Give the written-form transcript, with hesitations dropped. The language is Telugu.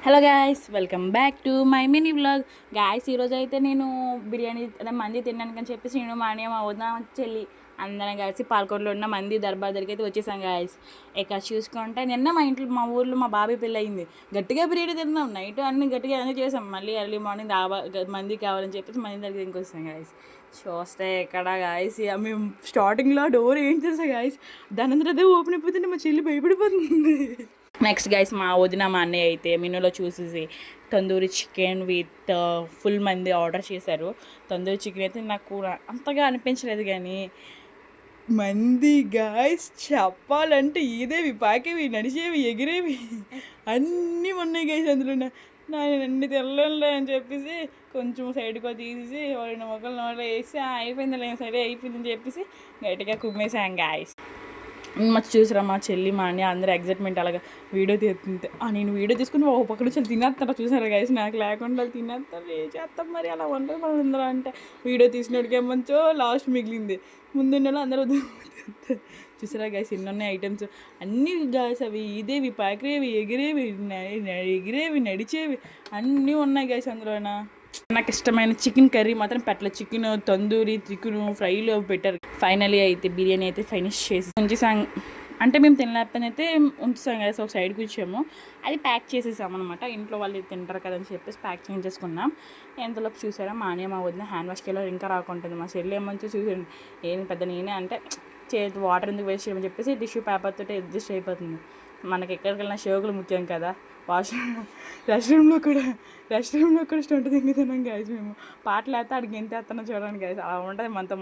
Hello guys, welcome back to my mini vlog. Guys, ఈరోజు అయితే నేను బిర్యానీ అదే మంది తిన్నాను అని చెప్పేసి నేను మా అన్నయ్య మా వదిన చెల్లి అందరం కలిసి పాలకొండలో ఉన్న మంది దర్బార్ దగ్గరికి అయితే వచ్చేసాం గాయ్స్. ఇక్కడ చూసుకుంటే నిన్న మా ఊర్లో మా బాబాయ్ పెళ్ళి అయింది. గట్టిగా బిర్యానీ తిన్నాం, నైట్ అన్ని గట్టిగా ఎంజాయ్ చేసాం. మళ్ళీ ఎర్లీ మార్నింగ్ మంది కావాలని చెప్పేసి మంది దగ్గర ఇంకొస్తాం గాయ్స్. చూస్తే ఎక్కడ గాయస్ మేము స్టార్టింగ్లో డోర్ ఏం చేసాం గాయస్, దాని అందరూ అదే ఓపెన్ అయిపోతుంటే మా చెల్లి భయపడిపోతుంది. నెక్స్ట్ గైస్ మా వదిన మా అన్నయ్య అయితే మెనూలో చూసేసి తందూరి చికెన్ విత్ ఫుల్ మంది ఆర్డర్ చేశారు. తందూరి చికెన్ అయితే నాకు అంతగా అనిపించలేదు, కానీ మంది గాయస్ చెప్పాలంటే ఇదేవి పాకేవి నడిచేవి ఎగిరేవి అన్నీ ఉన్నాయి గైస్. అందులో నేను అన్ని తెల్లలే అని చెప్పేసి కొంచెం సైడ్గా తీసేసి రెండు మొక్కలు నోట్లో వేసి అయిపోయింది సరే అయిపోయిందని చెప్పేసి గట్టిగా కుమ్మేసాం గాయస్. మర్చి చూసారా మా చెల్లి మా అన్నయ్య అందరూ ఎగ్జైట్మెంట్ అలాగా వీడియో తీస్తుంటే నేను వీడియో తీసుకుని ఒక పక్క నుంచి తినేస్తారా చూసారా గైస్, నాకు లేకుండా తినేస్తారు ఏ చేస్తాం మరి అలా ఉండదు మనం అందరూ. అంటే వీడియో తీసినోడికి ఏమంచో లాస్ట్ మిగిలింది, ముందున్న అందరూ చూసారా గైస్ ఎన్ని ఉన్నాయి ఐటమ్స్ అన్నీ గాయస్. అవి ఇదేవి పాకరేవి ఎగిరేవి నడిచేవి అన్నీ ఉన్నాయి గైస్. అందులోనా నాకు ఇష్టమైన చికెన్ కర్రీ మాత్రం పెట్టలేదు, చికెన్ తందూరి చికెన్ ఫ్రైలో పెట్టారు. ఫైనలీ అయితే బిర్యానీ అయితే ఫినిష్ చేసి ఉంచేసాం. అంటే మేము తినలేకపోయినా అయితే ఉంచుతాం కదా, ఒక సైడ్కి వచ్చాము, అది ప్యాక్ చేసేసాం అనమాట. ఇంట్లో వాళ్ళు తింటారు కదని చెప్పేసి ప్యాక్ చేసేసుకున్నాం. ఎంతలోపు చూసారా మా అన్నయ్య మా వదిన హ్యాండ్ వాష్ కిలో ఇంకా రాకుంటుంది. మా చెల్లి ఏమంచి చూసాను ఏం పెద్ద నేనే అంటే చేతి వాటర్ ఎందుకు వేస్ట్ చేయమని చెప్పేసి టిష్యూ పేపర్ తోటి అడ్జస్ట్ అయిపోతుంది. మనకి ఎక్కడికి వెళ్ళినా షోకులు ముఖ్యం కదా. రెస్ట్ రూమ్లో కూడా స్టంట్ తింగుతున్నాం గాయస్. మేము పాటలు వేస్తే అడిగి ఎంత వేస్తానో చూడండి గాయస్, అలా ఉంటుంది మనతో.